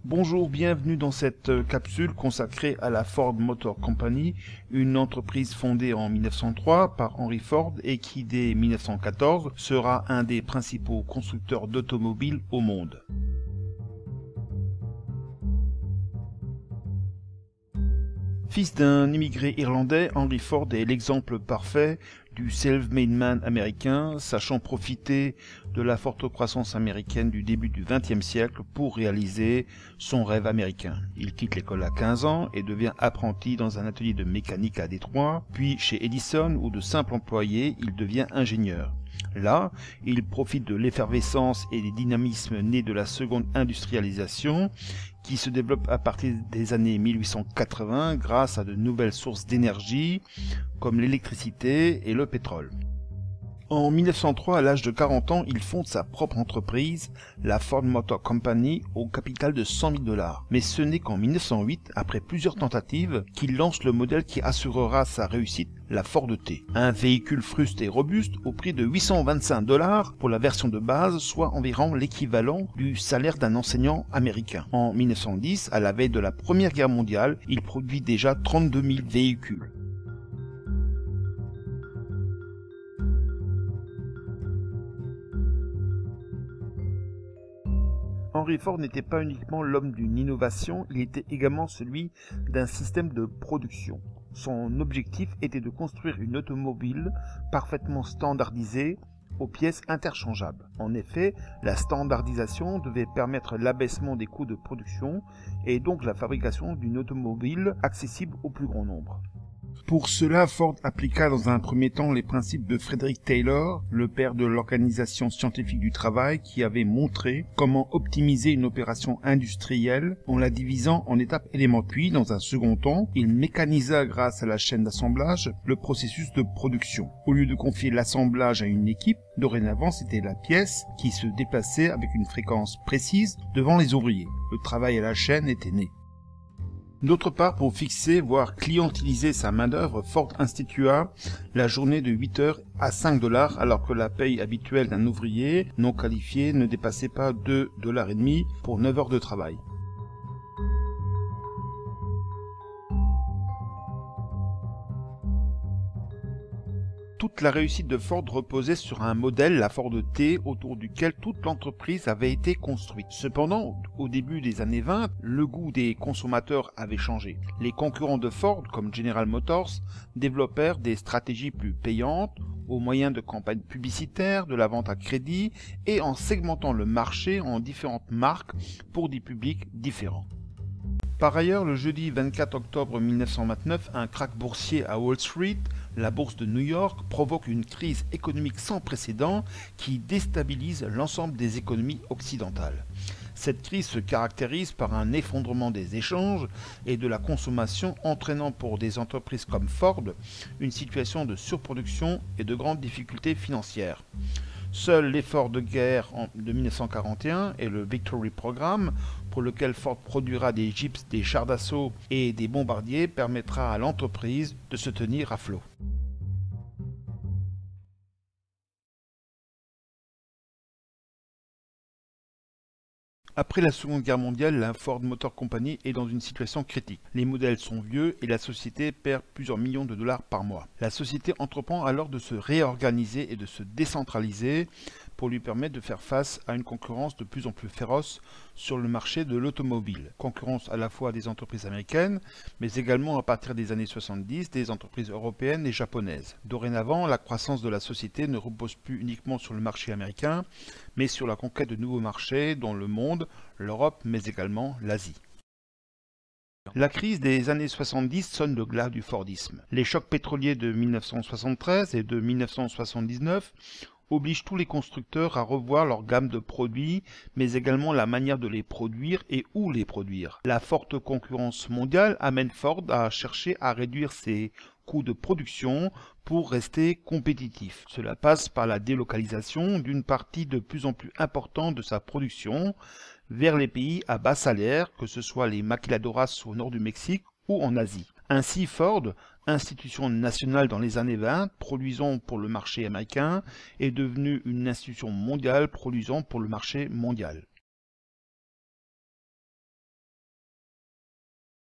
Bonjour, bienvenue dans cette capsule consacrée à la Ford Motor Company, une entreprise fondée en 1903 par Henry Ford et qui dès 1914 sera un des principaux constructeurs d'automobiles au monde. Fils d'un immigré irlandais, Henry Ford est l'exemple parfait du self-made man américain, sachant profiter de la forte croissance américaine du début du XXe siècle pour réaliser son rêve américain. Il quitte l'école à 15 ans et devient apprenti dans un atelier de mécanique à Détroit, puis chez Edison où de simple employé, il devient ingénieur. Là, il profite de l'effervescence et des dynamismes nés de la seconde industrialisation qui se développe à partir des années 1880 grâce à de nouvelles sources d'énergie comme l'électricité et le pétrole. En 1903, à l'âge de 40 ans, il fonde sa propre entreprise, la Ford Motor Company, au capital de 100 000 $. Mais ce n'est qu'en 1908, après plusieurs tentatives, qu'il lance le modèle qui assurera sa réussite, la Ford T. Un véhicule fruste et robuste au prix de 825 $ pour la version de base, soit environ l'équivalent du salaire d'un enseignant américain. En 1910, à la veille de la Première Guerre mondiale, il produit déjà 32 000 véhicules. Henry Ford n'était pas uniquement l'homme d'une innovation, il était également celui d'un système de production. Son objectif était de construire une automobile parfaitement standardisée aux pièces interchangeables. En effet, la standardisation devait permettre l'abaissement des coûts de production et donc la fabrication d'une automobile accessible au plus grand nombre. Pour cela, Ford appliqua dans un premier temps les principes de Frederick Taylor, le père de l'organisation scientifique du travail, qui avait montré comment optimiser une opération industrielle en la divisant en étapes élémentaires. Puis, dans un second temps, il mécanisa grâce à la chaîne d'assemblage le processus de production. Au lieu de confier l'assemblage à une équipe, dorénavant c'était la pièce qui se déplaçait avec une fréquence précise devant les ouvriers. Le travail à la chaîne était né. D'autre part, pour fixer, voire clientéliser sa main-d'œuvre, Ford institua la journée de 8 heures à 5 $, alors que la paye habituelle d'un ouvrier non qualifié ne dépassait pas 2,5 $ pour 9 heures de travail. Toute la réussite de Ford reposait sur un modèle, la Ford T, autour duquel toute l'entreprise avait été construite. Cependant, au début des années 20, le goût des consommateurs avait changé. Les concurrents de Ford, comme General Motors, développèrent des stratégies plus payantes, au moyen de campagnes publicitaires, de la vente à crédit et en segmentant le marché en différentes marques pour des publics différents. Par ailleurs, le jeudi 24 octobre 1929, un krach boursier à Wall Street, la bourse de New York, provoque une crise économique sans précédent qui déstabilise l'ensemble des économies occidentales. Cette crise se caractérise par un effondrement des échanges et de la consommation entraînant pour des entreprises comme Ford une situation de surproduction et de grandes difficultés financières. Seul l'effort de guerre de 1941 et le Victory Programme, pour lequel Ford produira des jeeps, des chars d'assaut et des bombardiers, permettra à l'entreprise de se tenir à flot. Après la Seconde Guerre mondiale, la Ford Motor Company est dans une situation critique. Les modèles sont vieux et la société perd plusieurs millions de dollars par mois. La société entreprend alors de se réorganiser et de se décentraliser pour lui permettre de faire face à une concurrence de plus en plus féroce sur le marché de l'automobile. Concurrence à la fois des entreprises américaines, mais également à partir des années 70 des entreprises européennes et japonaises. Dorénavant, la croissance de la société ne repose plus uniquement sur le marché américain, mais sur la conquête de nouveaux marchés dans le monde, l'Europe, mais également l'Asie. La crise des années 70 sonne le glas du Fordisme. Les chocs pétroliers de 1973 et de 1979 obligent tous les constructeurs à revoir leur gamme de produits, mais également la manière de les produire et où les produire. La forte concurrence mondiale amène Ford à chercher à réduire ses coûts de production pour rester compétitif. Cela passe par la délocalisation d'une partie de plus en plus importante de sa production vers les pays à bas salaire, que ce soit les maquiladoras au nord du Mexique ou en Asie. Ainsi, Ford, institution nationale dans les années 20, produisant pour le marché américain, est devenue une institution mondiale produisant pour le marché mondial.